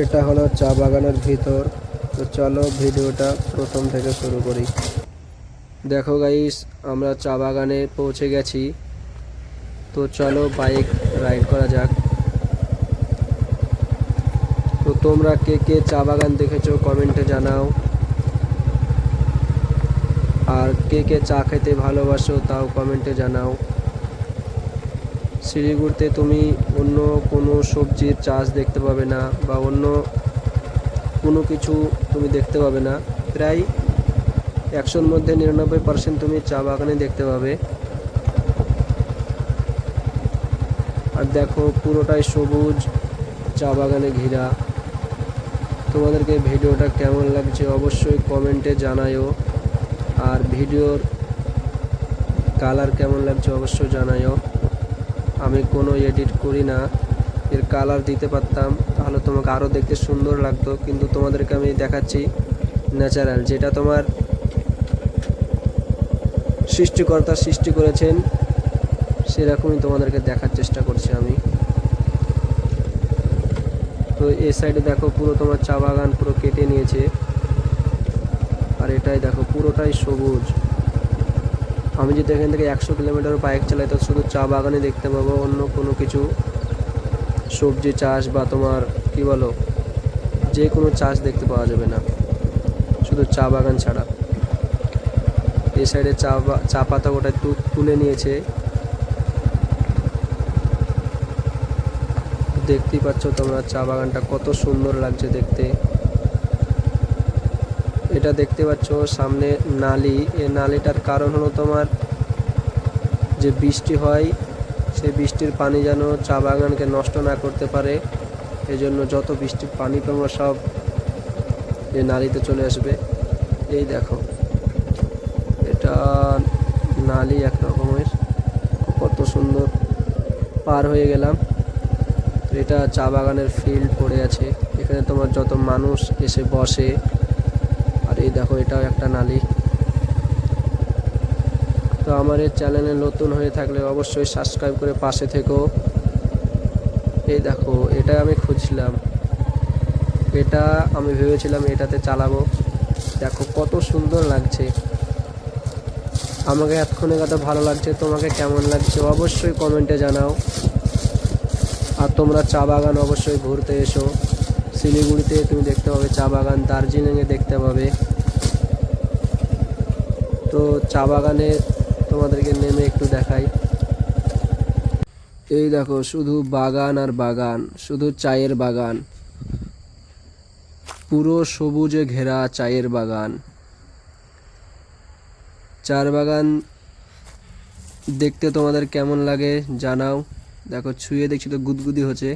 এটা হলো চা বাগানের ভিতর। তো চলো ভিডিওটা প্রথম থেকে শুরু করি। দেখো গাইস, আমরা চা বাগানে পৌঁছে গেছি। তো চলো বাইক রাইড করা যাক। তো তোমরা কে কে চা বাগান দেখেছো কমেন্টে জানাও, আর কে কে চা খেতে ভালোবাসো তাও কমেন্টে জানাও। শিলিগুড়িতে তুমি অন্য কোনো সবজির চাষ দেখতে পাবে না, বা অন্য কোনো কিছু তুমি দেখতে পাবে না। প্রায় 100-র মধ্যে 99% তুমি চা বাগানে দেখতে পাবে। আর দেখো পুরোটাই সবুজ চা বাগানে ঘেরা। তোমাদেরকে ভিডিওটা কেমন লাগছে অবশ্যই কমেন্টে জানাও, আর ভিডিওর কালার কেমন লাগছে অবশ্যই জানাও। আমি কোনো এডিট করি না, এর কালার দিতে পারতাম তাহলে তোমাকে আরও দেখতে সুন্দর লাগতো, কিন্তু তোমাদেরকে আমি দেখাচ্ছি ন্যাচারাল, যেটা তোমার সৃষ্টিকর্তা সৃষ্টি করেছেন সেরকমই তোমাদেরকে দেখার চেষ্টা করছি আমি। তো এই সাইডে দেখো পুরো তোমার চা বাগান পুরো কেটে নিয়েছে, আর এটাই দেখো পুরোটাই সবুজ। আমি যদি এখান থেকে 100 কিলোমিটার বাইক চালাই তো শুধু চা বাগানে দেখতে পাবো, অন্য কোনো কিছু সবজি চাষ বা তোমার কি বলো যে কোনো চাষ দেখতে পাওয়া যাবে না, শুধু চা বাগান ছাড়া। এই সাইডে চা পাতা ওটা তুলে নিয়েছে, দেখতেই পাচ্ছ তোমরা চা বাগানটা কত সুন্দর লাগছে দেখতে। এটা দেখতে পাচ্ছ সামনে নালি, এই নালিটার কারণ হলো তোমার যে বৃষ্টি হয় সেই বৃষ্টির পানি যেন চা বাগানকে নষ্ট না করতে পারে, এই জন্য যত বৃষ্টির পানি তোমরা সব এই নালিতে চলে আসবে। এই দেখো এটা নালি এক রকমের, কত সুন্দর পার হয়ে গেলাম। তো এটা চা বাগানের ফিল্ড পড়ে আছে, এখানে তোমার যত মানুষ এসে বসে। আর এই দেখো এটাও একটা নালি। তো আমার এই চ্যানেলে নতুন হয়ে থাকলে অবশ্যই সাবস্ক্রাইব করে পাশে থেকো। এই দেখো এটা আমি খুঁজছিলাম, এটা আমি ভেবেছিলাম এটাতে চালাবো। দেখো কত সুন্দর লাগছে, আমাকে এতক্ষণে কত ভালো লাগছে, তোমাকে কেমন লাগছে অবশ্যই কমেন্টে জানাও। আর তোমরা চা বাগান অবশ্যই ঘুরতে এসো, শিলিগুড়িতে তুমি দেখতে পাবে চা বাগান, দার্জিলিংয়ে দেখতে পাবে। তো চা বাগানে তোমাদেরকে নেমে একটু দেখাই। এই দেখো শুধু বাগান আর বাগান, শুধু চায়ের বাগান, পুরো সবুজে ঘেরা চায়ের বাগান। চার বাগান দেখতে তোমাদের কেমন লাগে জানাও। দেখো ছুঁয়ে দেখছি তো গুদগুদি হচ্ছে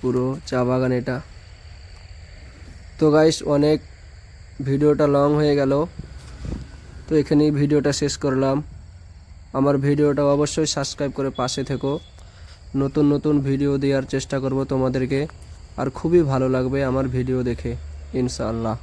পুরো চা বাগান এটা। তো গাইস অনেক ভিডিওটা লং হয়ে গেল, তো এখানেই ভিডিওটা শেষ করলাম। আমার ভিডিওটা অবশ্যই সাবস্ক্রাইব করে পাশে থেকো, নতুন নতুন ভিডিও দেওয়ার চেষ্টা করব তোমাদেরকে, আর খুবই ভালো লাগবে আমার ভিডিও দেখে ইনশাআল্লাহ।